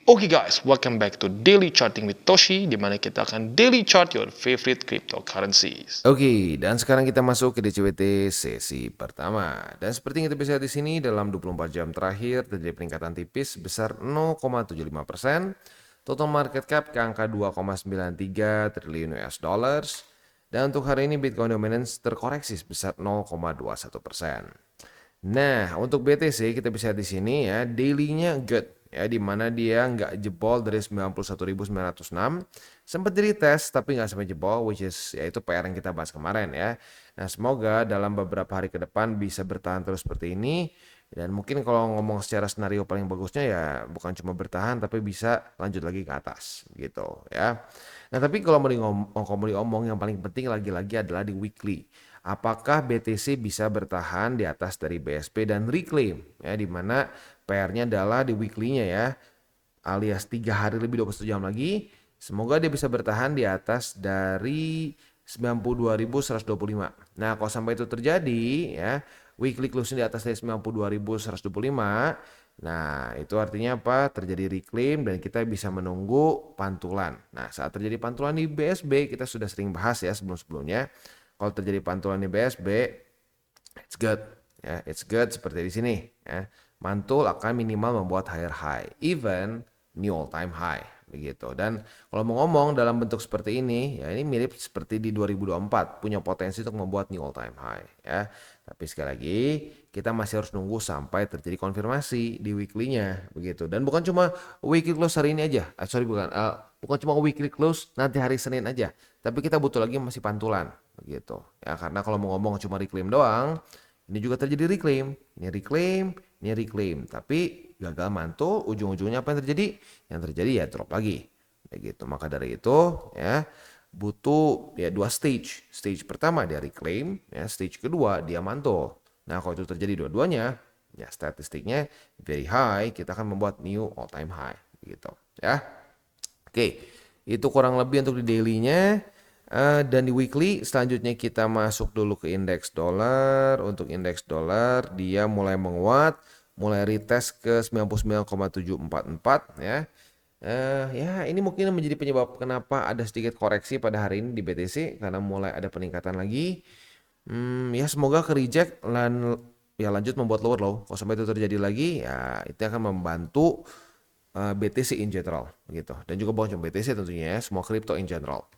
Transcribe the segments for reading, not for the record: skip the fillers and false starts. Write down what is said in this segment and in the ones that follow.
Oke guys, welcome back to Daily Charting with Toshi, di mana kita akan daily chart your favorite cryptocurrencies. Oke, dan sekarang kita masuk ke DCWT sesi pertama. Dan seperti yang kita bisa lihat di sini, dalam 24 jam terakhir terjadi peningkatan tipis sebesar 0,75%. Total market cap ke angka 2,93 triliun US dollars. Dan untuk hari ini Bitcoin dominance terkoreksi sebesar 0,21%. Nah, untuk BTC kita bisa lihat di sini ya, daily-nya good ya, di mana dia nggak jebol dari 91.906, sempat jadi tes tapi nggak sampai jebol, which is yaitu PR yang kita bahas kemarin ya. Nah, semoga dalam beberapa hari ke depan bisa bertahan terus seperti ini, dan mungkin kalau ngomong secara skenario paling bagusnya ya bukan cuma bertahan tapi bisa lanjut lagi ke atas gitu ya. Nah, tapi kalau mau diomong yang paling penting lagi-lagi adalah di weekly. Apakah BTC bisa bertahan di atas dari BSP dan reclaim ya, di mana PR-nya adalah di weekly-nya ya, alias 3 hari lebih 21 jam lagi. Semoga dia bisa bertahan di atas dari 92.125. Nah, kalau sampai itu terjadi ya, weekly closing di atas dari 92.125. Nah, itu artinya apa? Terjadi reclaim dan kita bisa menunggu pantulan. Nah, saat terjadi pantulan di BSB, kita sudah sering bahas ya sebelum-sebelumnya. Kalau terjadi pantulan di BSB, it's good ya, it's good seperti di sini ya. Mantul akan minimal membuat higher high, even new all time high begitu. Dan kalau mau ngomong dalam bentuk seperti ini ya, ini mirip seperti di 2024, punya potensi untuk membuat new all time high ya. Tapi sekali lagi kita masih harus nunggu sampai terjadi konfirmasi di weekly-nya begitu. Dan bukan cuma weekly close hari ini aja. Bukan cuma weekly close nanti hari Senin aja. Tapi kita butuh lagi masih pantulan begitu ya, karena kalau mau ngomong cuma reclaim doang, ini juga terjadi reclaim, ini reclaim, tapi gagal mantul, ujung-ujungnya apa yang terjadi? Yang terjadi ya drop lagi begitu. Maka dari itu ya butuh ya dua stage pertama dia reclaim ya, stage kedua dia mantul. Nah, kalau itu terjadi dua-duanya ya, statistiknya very high, kita akan membuat new all time high gitu ya. Oke, itu kurang lebih untuk di daily-nya. Dan di weekly selanjutnya kita masuk dulu ke indeks dolar. Untuk indeks dolar dia mulai menguat, mulai retest ke 99,744 ya. Ya ini mungkin menjadi penyebab kenapa ada sedikit koreksi pada hari ini di BTC, karena mulai ada peningkatan lagi. Ya semoga ke reject dan ya lanjut membuat lower low. Kalau sampai itu terjadi lagi ya itu akan membantu BTC in general gitu, dan juga bukan cuma BTC tentunya ya, semua kripto in general.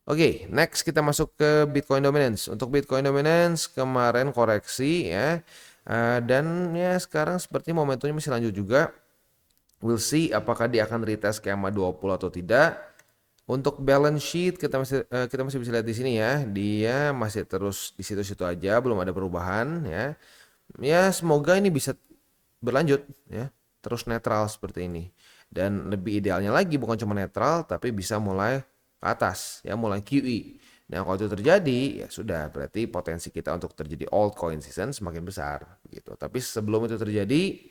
Oke, next kita masuk ke Bitcoin dominance. Untuk Bitcoin dominance kemarin koreksi ya, dan ya sekarang seperti momentumnya masih lanjut juga. We'll see apakah dia akan retest ke EMA 20 atau tidak. Untuk balance sheet kita masih bisa lihat di sini ya, dia masih terus di situ-situ aja, belum ada perubahan ya. Ya semoga ini bisa berlanjut ya, terus netral seperti ini. Dan lebih idealnya lagi bukan cuma netral tapi bisa mulai ke atas ya, mulai QE. Nah, kalau itu terjadi ya sudah, berarti potensi kita untuk terjadi altcoin season semakin besar gitu. Tapi sebelum itu terjadi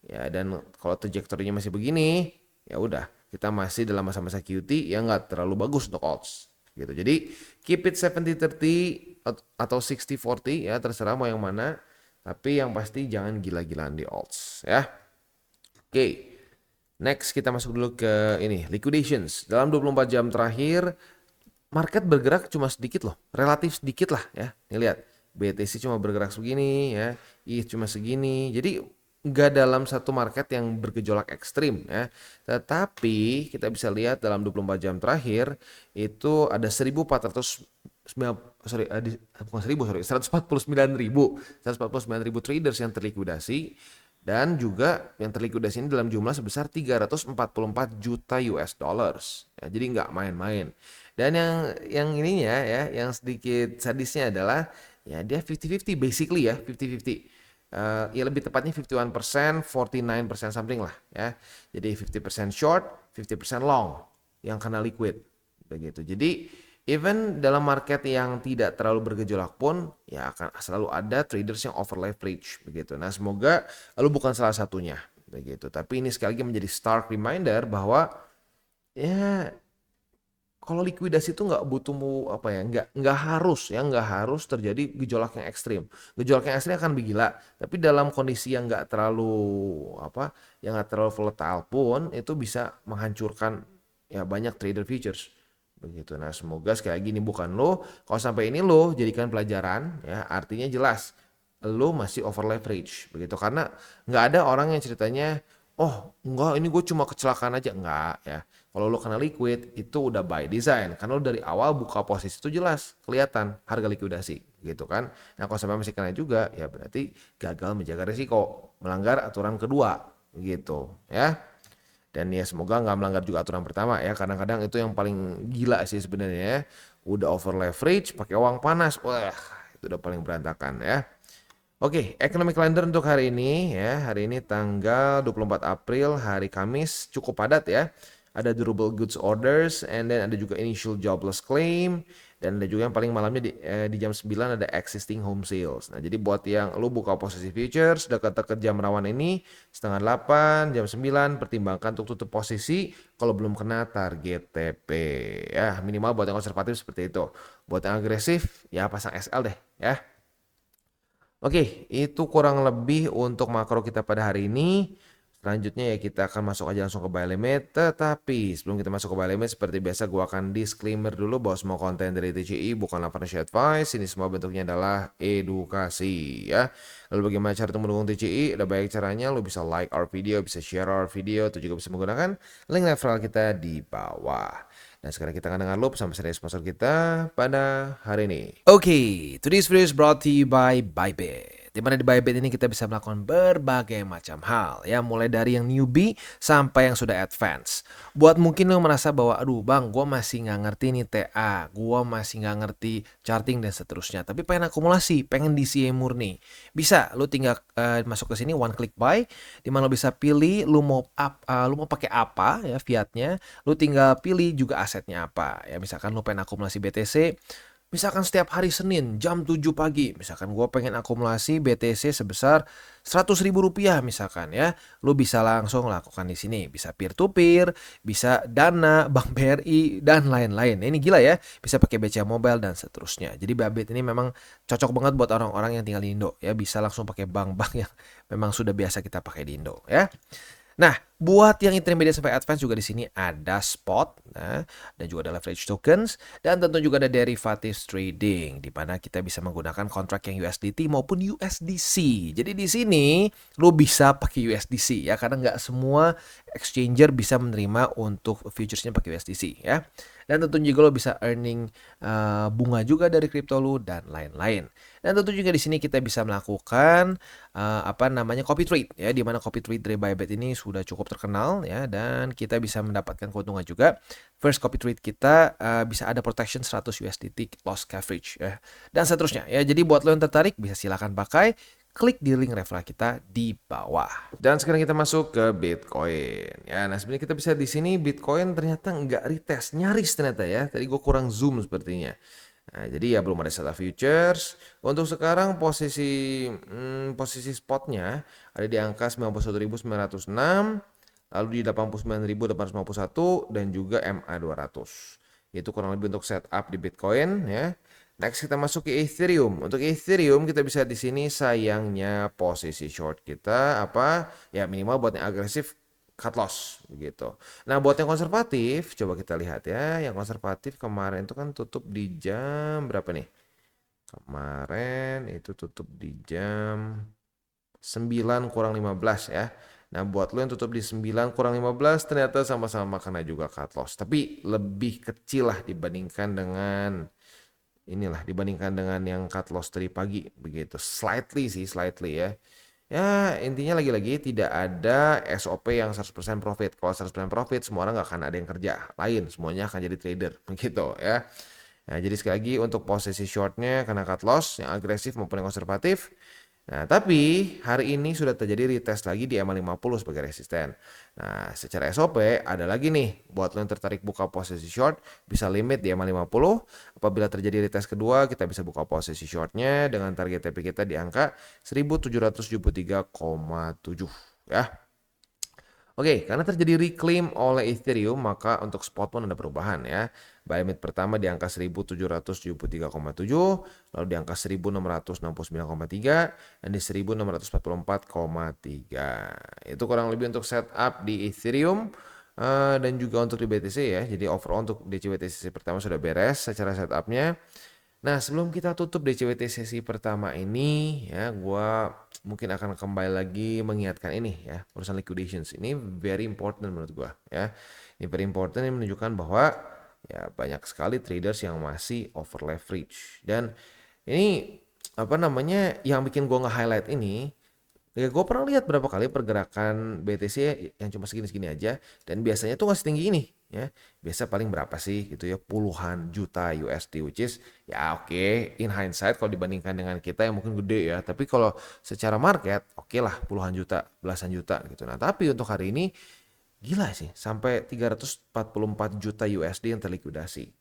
ya, dan kalau trajektorinya masih begini ya udah, kita masih dalam masa-masa QT yang nggak terlalu bagus untuk alts gitu. Jadi keep it 70-30 atau 60-40 ya, terserah mau yang mana. Tapi yang pasti jangan gila-gilaan di alts ya. Oke. Next kita masuk dulu ke ini, liquidations. Dalam 24 jam terakhir market bergerak cuma sedikit loh, relatif sedikit lah ya. Nih lihat, BTC cuma bergerak segini ya, ETH cuma segini. Jadi nggak dalam satu market yang bergejolak ekstrim ya. Tetapi kita bisa lihat dalam 24 jam terakhir itu ada 149.000 traders yang terlikuidasi, dan juga yang terlikuidasi ini dalam jumlah sebesar 344 juta US dollars. Ya, jadi nggak main-main. Dan yang ininya ya, yang sedikit sadisnya adalah ya dia 50-50 basically ya, 50-50. Ya lebih tepatnya 51%, 49% something lah ya. Jadi 50% short, 50% long yang kena liquid begitu. Jadi even dalam market yang tidak terlalu bergejolak pun ya akan selalu ada traders yang over leverage begitu. Nah, semoga lalu bukan salah satunya begitu. Tapi ini sekali lagi menjadi stark reminder bahwa ya kalau likuidasi itu nggak butuh apa ya, nggak harus terjadi gejolak yang ekstrim. Gejolak yang ekstrim akan lebih gila, tapi dalam kondisi yang nggak terlalu apa, yang nggak terlalu volatile pun itu bisa menghancurkan ya banyak trader futures begitu. Nah, semoga sekali lagi ini bukan lo, kalau sampai ini lo jadikan pelajaran ya, artinya jelas lo masih over leverage begitu, karena nggak ada orang yang ceritanya oh enggak ini gue cuma kecelakaan aja, enggak ya. Kalau lo kena liquid itu udah by design, karena lo dari awal buka posisi itu jelas kelihatan harga likuidasi gitu kan. Nah kalau sampai masih kena juga ya berarti gagal menjaga risiko, melanggar aturan kedua gitu ya. Dan ya semoga nggak melanggar juga aturan pertama ya. Kadang-kadang itu yang paling gila sih sebenarnya ya. Udah over leverage pakai uang panas. Wah, itu udah paling berantakan ya. Oke, economic calendar untuk hari ini ya. Hari ini tanggal 24 April, hari Kamis, cukup padat ya. Ada durable goods orders, and then ada juga initial jobless claim, dan ada juga yang paling malamnya di jam 9 ada existing home sales. Nah, jadi buat yang lu buka posisi futures dekat-dekat jam rawan ini, setengah 8, jam 9, pertimbangkan untuk tutup posisi kalau belum kena target TP. Ya, minimal buat yang konservatif seperti itu. Buat yang agresif, ya pasang SL deh ya. Oke, itu kurang lebih untuk makro kita pada hari ini. Selanjutnya ya kita akan masuk aja langsung ke buy limit. Tetapi sebelum kita masuk ke buy limit, seperti biasa gua akan disclaimer dulu bahwa semua konten dari TCI bukanlah financial advice. Ini semua bentuknya adalah edukasi ya. Lalu bagaimana cara untuk mendukung TCI? Ada banyak caranya. Lo bisa like our video, bisa share our video, atau juga bisa menggunakan link referral kita di bawah. Dan sekarang kita akan dengar lo pesan-pesan dari sponsor kita pada hari ini. Okay, today's video is brought to you by Bybit. Di mana di Bybit ini kita bisa melakukan berbagai macam hal, ya, mulai dari yang newbie sampai yang sudah advance. Buat mungkin lo merasa bahwa, aduh bang, gue masih nggak ngerti nih TA, gue masih nggak ngerti charting dan seterusnya, tapi pengen akumulasi, pengen DCA murni. Bisa, lo tinggal masuk ke sini one click buy, di mana lo bisa pilih lo mau pakai apa ya fiatnya, lo tinggal pilih juga asetnya apa. Ya misalkan lo pengen akumulasi BTC. Misalkan setiap hari Senin jam 7 pagi, misalkan gue pengen akumulasi BTC sebesar 100 ribu rupiah misalkan ya, lu bisa langsung lakukan di sini, bisa peer to peer, bisa Dana, Bank BRI dan lain-lain. Ini gila ya, bisa pakai BCA Mobile dan seterusnya. Jadi Bybit ini memang cocok banget buat orang-orang yang tinggal di Indo ya, bisa langsung pakai bank-bank yang memang sudah biasa kita pakai di Indo ya. Nah, buat yang intermediate sampai advance juga di sini ada spot, nah, dan juga ada leverage tokens, dan tentu juga ada derivatives trading, di mana kita bisa menggunakan kontrak yang USDT maupun USDC. Jadi di sini lo bisa pakai USDC ya, karena nggak semua exchanger bisa menerima untuk futuresnya pakai USDC ya. Dan tentunya juga lo bisa earning bunga juga dari kripto lo dan lain-lain. Dan tentu juga di sini kita bisa melakukan copy trade ya, di mana copy trade dari Bybit ini sudah cukup terkenal ya, dan kita bisa mendapatkan keuntungan juga. First copy trade kita bisa ada protection 100 USDT loss coverage ya, dan seterusnya ya. Jadi buat lo yang tertarik bisa silakan pakai, klik di link referral kita di bawah. Dan sekarang kita masuk ke Bitcoin. Ya, nah sebenarnya kita bisa di sini Bitcoin ternyata nggak retest, nyaris ternyata ya. Tadi gue kurang zoom sepertinya. Nah, jadi ya belum ada setelah futures. Untuk sekarang posisi spotnya ada di angka 91.906, lalu di 89.851 dan juga MA200. Itu kurang lebih untuk setup di Bitcoin ya. Next kita masuk ke Ethereum. Untuk Ethereum kita bisa di sini sayangnya posisi short kita apa? Ya minimal buat yang agresif cut loss begitu. Nah, buat yang konservatif coba kita lihat ya. Yang konservatif kemarin itu kan tutup di jam berapa nih? Kemarin itu tutup di jam 9 kurang 15 ya. Nah, buat lo yang tutup di 9 kurang 15 ternyata sama-sama kena juga cut loss. Tapi lebih kecil lah dibandingkan dengan yang cut loss tadi pagi begitu. Slightly ya. Ya intinya lagi-lagi tidak ada SOP yang 100% profit. Kalau 100% profit semua orang nggak akan ada yang kerja lain, semuanya akan jadi trader begitu ya. Nah, jadi sekali lagi untuk posisi shortnya kena cut loss yang agresif maupun yang konservatif. Nah, tapi hari ini sudah terjadi retest lagi di EMA50 sebagai resisten. Nah, secara SOP ada lagi nih, buat lo yang tertarik buka posisi short, bisa limit di EMA50. Apabila terjadi retest kedua, kita bisa buka posisi shortnya dengan target TP kita di angka 1773,7 ya. Oke, karena terjadi reclaim oleh Ethereum, maka untuk spot pun ada perubahan ya. Buy mid pertama di angka 1773,7, lalu di angka 1669,3, dan di 1644,3. Itu kurang lebih untuk setup di Ethereum dan juga untuk di BTC ya. Jadi overall untuk DCWT sesi pertama sudah beres secara setupnya. Nah, sebelum kita tutup DCWT sesi pertama ini ya, gua mungkin akan kembali lagi mengingatkan ini ya, urusan liquidations. Ini very important menurut gua ya. Ini very important, ini menunjukkan bahwa ya banyak sekali traders yang masih over leverage. Dan ini apa namanya yang bikin gua nge-highlight ini, ya gue pernah lihat berapa kali pergerakan BTC yang cuma segini-segini aja, dan biasanya tuh nggak setinggi ini ya. Biasa paling berapa sih gitu ya, puluhan juta USD, which is ya oke, in hindsight kalau dibandingkan dengan kita yang mungkin gede ya, tapi kalau secara market oke lah puluhan juta, belasan juta gitu. Nah tapi untuk hari ini gila sih, sampai 344 juta USD yang terlikuidasi.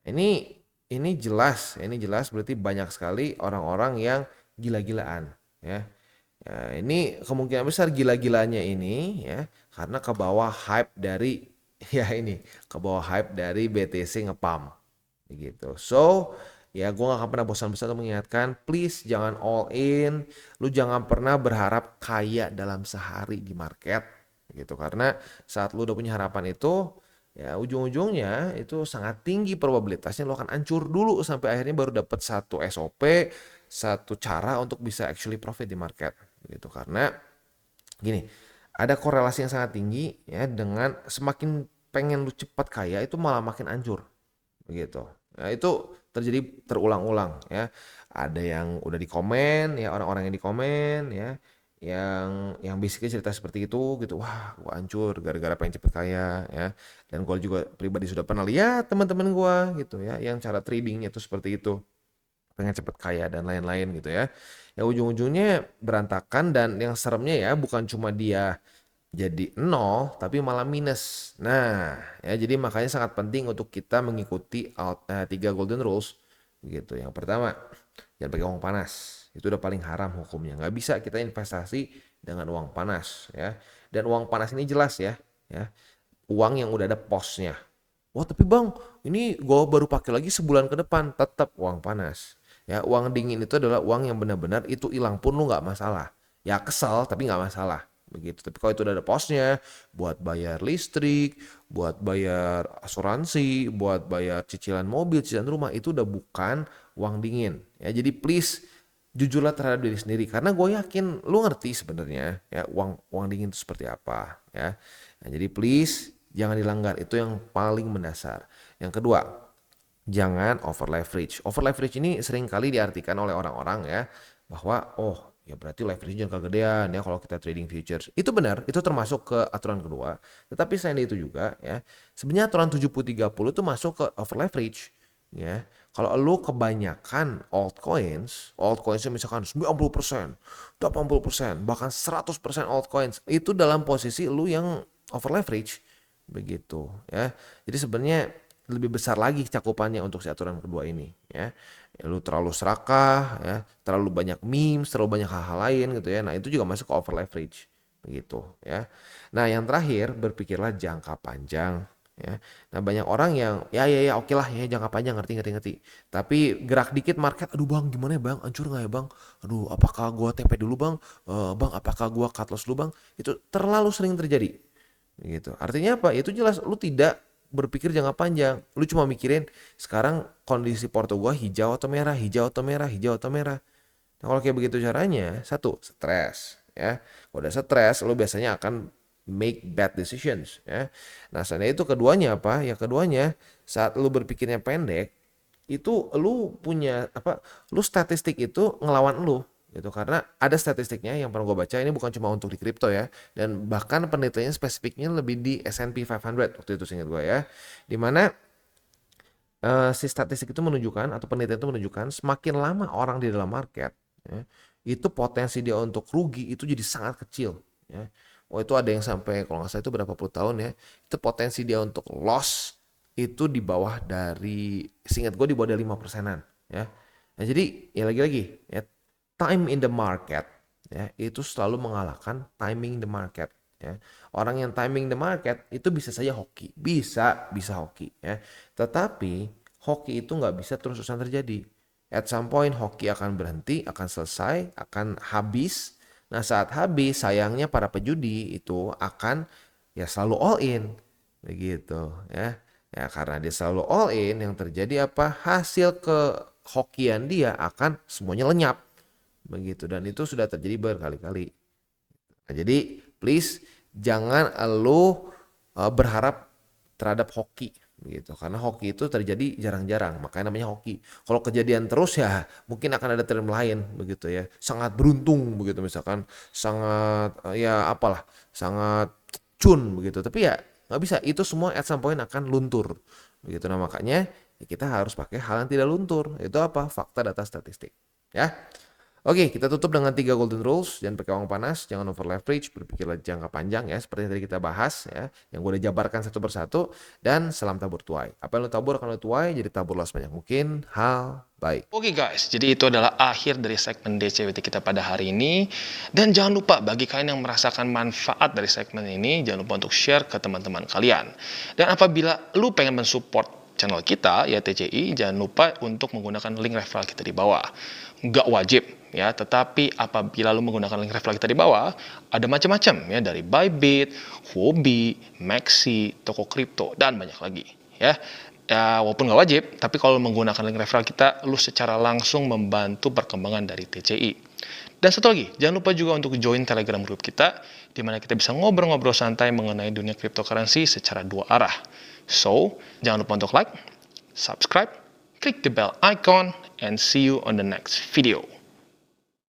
Ini jelas berarti banyak sekali orang-orang yang gila-gilaan ya. Ya, ini kemungkinan besar gila-gilanya ini ya karena ke bawah hype dari ya ini, ke bawah hype dari BTC ngepump begitu. So ya gue gak akan pernah bosan-bosan untuk mengingatkan, please jangan all in, lu jangan pernah berharap kaya dalam sehari di market gitu, karena saat lu udah punya harapan itu ya ujung-ujungnya itu sangat tinggi probabilitasnya lo akan hancur dulu sampai akhirnya baru dapat satu SOP, satu cara untuk bisa actually profit di market gitu. Karena gini, ada korelasi yang sangat tinggi ya dengan semakin pengen lu cepat kaya itu malah makin hancur begitu. Nah, itu terjadi terulang-ulang ya. Ada yang udah di komen ya, orang-orang yang di komen ya, yang basically cerita seperti itu gitu. Wah, gua hancur gara-gara pengen cepet kaya ya. Dan gua juga pribadi sudah pernah lihat teman-teman gua gitu ya, yang cara tradingnya itu seperti itu, pengen cepet kaya dan lain-lain gitu ya. Ya ujung-ujungnya berantakan, dan yang seremnya ya bukan cuma dia jadi nol tapi malah minus. Nah, ya jadi makanya sangat penting untuk kita mengikuti 3 golden rules gitu. Yang pertama, jangan pakai uang panas. Itu udah paling haram hukumnya. Nggak bisa kita investasi dengan uang panas ya. Dan uang panas ini jelas ya. Uang yang udah ada posnya. Wah, tapi Bang, ini gue baru pakai lagi sebulan ke depan, tetap uang panas. Ya, uang dingin itu adalah uang yang benar-benar itu hilang pun lu nggak masalah. Ya kesel tapi nggak masalah begitu. Tapi kalau itu udah ada posnya buat bayar listrik, buat bayar asuransi, buat bayar cicilan mobil, cicilan rumah, itu udah bukan uang dingin. Ya, jadi please jujurlah terhadap diri sendiri, karena gue yakin lu ngerti sebenarnya ya uang dingin itu seperti apa ya. Nah, jadi please jangan dilanggar, itu yang paling mendasar. Yang kedua, jangan over leverage. Over leverage ini sering kali diartikan oleh orang-orang ya bahwa oh ya berarti leverage jangan kegedean ya kalau kita trading futures. Itu benar, itu termasuk ke aturan kedua. Tetapi selain itu juga ya, sebenarnya aturan 70-30 itu masuk ke over leverage ya. Kalau lu kebanyakan altcoinsnya misalkan 90%, 80%, bahkan 100% altcoins, itu dalam posisi lu yang over leverage begitu ya. Jadi sebenarnya lebih besar lagi cakupannya untuk si aturan kedua ini ya. Lu terlalu serakah ya, terlalu banyak memes, terlalu banyak hal-hal lain gitu ya. Nah, itu juga masuk ke over leverage begitu ya. Nah, yang terakhir, berpikirlah jangka panjang ya. Nah, banyak orang yang ya oke lah ya, jangka panjang, ngerti. Tapi gerak dikit market, aduh Bang, gimana ya Bang? Hancur nggak ya Bang? Aduh, apakah gua TP dulu Bang? Bang, apakah gua cut loss dulu Bang? Itu terlalu sering terjadi. Gitu. Artinya apa? Itu jelas lu tidak berpikir jangka panjang. Lu cuma mikirin sekarang kondisi porto gua hijau atau merah, hijau atau merah, hijau atau merah. Nah, kalau kayak begitu caranya, satu, stres ya. Kalau udah stres, lu biasanya akan make bad decisions ya. Nah, seandainya itu keduanya apa? Ya keduanya, saat lu berpikirnya pendek, itu lu punya apa? Lu statistik itu ngelawan lu gitu, karena ada statistiknya yang pernah gue baca, ini bukan cuma untuk di kripto ya, dan bahkan penelitiannya spesifiknya lebih di S&P 500 waktu itu seingat gue ya, dimana si statistik itu menunjukkan atau penelitian itu menunjukkan semakin lama orang di dalam market ya, itu potensi dia untuk rugi itu jadi sangat kecil ya. Oh, itu ada yang sampai kalau nggak salah itu berapa puluh tahun ya, itu potensi dia untuk loss itu di bawah dari, seingat gue di bawah dari 5%-an ya. Nah, jadi ya lagi-lagi ya, time in the market ya itu selalu mengalahkan timing the market. ya. Orang yang timing the market itu bisa saja hoki, bisa hoki ya. Tetapi hoki itu nggak bisa terus-terusan terjadi. At some point hoki akan berhenti, akan selesai, akan habis. Nah saat habis sayangnya para pejudi itu akan ya selalu all in begitu ya. Ya karena dia selalu all in yang terjadi apa? Hasil kehokian dia akan semuanya lenyap begitu dan itu sudah terjadi berkali-kali. Nah, jadi please jangan lu berharap terhadap hoki gitu karena hoki itu terjadi jarang-jarang makanya namanya hoki. Kalau kejadian terus ya mungkin akan ada term lain begitu ya. Sangat beruntung begitu misalkan sangat ya apalah sangat cun begitu tapi ya nggak bisa itu semua at some point akan luntur begitu. Nah makanya ya kita harus pakai hal yang tidak luntur itu apa fakta data statistik ya. Oke, kita tutup dengan 3 golden rules. Jangan pakai uang panas, jangan over leverage, berpikirlah jangka panjang ya, seperti yang tadi kita bahas ya, yang gue udah jabarkan satu persatu. Dan salam tabur tuai. Apa yang lo tabur akan lo tuai, jadi taburlah sebanyak mungkin hal baik. Oke guys, jadi itu adalah akhir dari segmen DCWT kita pada hari ini. Dan jangan lupa bagi kalian yang merasakan manfaat dari segmen ini, jangan lupa untuk share ke teman-teman kalian. Dan apabila lu pengen mensupport channel kita, ya TCI, jangan lupa untuk menggunakan link referral kita di bawah. Nggak wajib ya, tetapi apabila lu menggunakan link referral kita di bawah, ada macam-macam ya dari Bybit, Huobi, Maxi, toko kripto dan banyak lagi ya. Ya, walaupun nggak wajib, tapi kalau menggunakan link referral kita, lu secara langsung membantu perkembangan dari TCI. Dan satu lagi, jangan lupa juga untuk join Telegram group kita, di mana kita bisa ngobrol-ngobrol santai mengenai dunia cryptocurrency secara dua arah. So, jangan lupa untuk like, subscribe, click the bell icon, and see you on the next video.